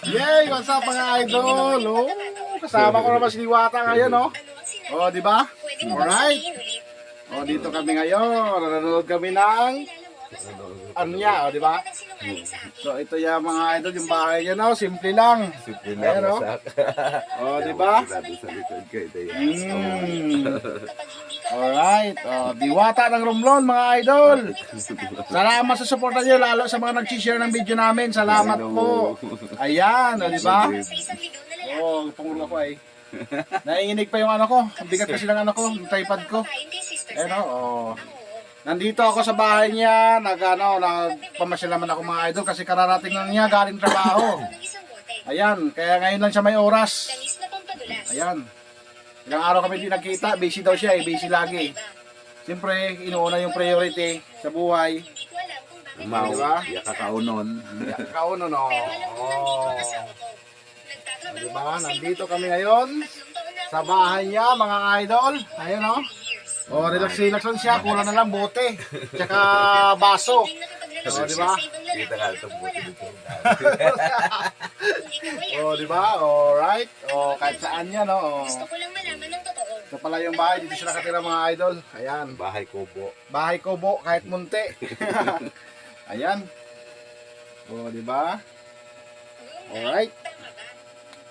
Yay! What's up mga idol? Oh, kasama ko naman si Diwata ngayon, oh. Oh, di ba? Alright. Oh, dito kami ngayon. Nanonood kami ng ano niya, oh, di ba? So, ito yung mga idol, yung bahay niya, no? Simple lang. Simple Ayan, na oh. masak. Oh, di ba? Natin sa likod ko, ito yan. Alright. Oh, Diwata ng Romblon, mga idol. Salamat sa suporta niyo, lalo sa mga nag-share ng video namin. Salamat po. Ayan, oh, di ba? Oh, pangulo ko ay. Naiinig pa yung ano ko. Ang bigat kasi ng ano ko, yung tripod ko. Ayan, oh. Nandito ako sa bahay niya, nagpamasyal naman ako mga idol kasi kararating lang niya galing trabaho. Ayan, kaya ngayon lang siya may oras. Ayan. Ilang araw kami di nagkita, busy daw siya, busy lagi. Siyempre, inuuna yung priority sa buhay. Mau, Diba? ya kakaunon. Kauno, no? Oh. Diba? Nandito kami ngayon sa bahay niya, mga idol. Ayan, no? Oh, relax lang siya, kulang na lang bote. Tsaka baso. Oh, di ba? Kita ka itong buti dito. Oh, di ba? Alright. Oh, kahit saan yan, no? Oh. Gusto ko lang malaman ng totoo. Ito pala yung bahay, dito siya nakatira mga idol. Ayan. Bahay kubo. Bahay kubo, kahit munti. Ayan. Oh, di ba? Alright.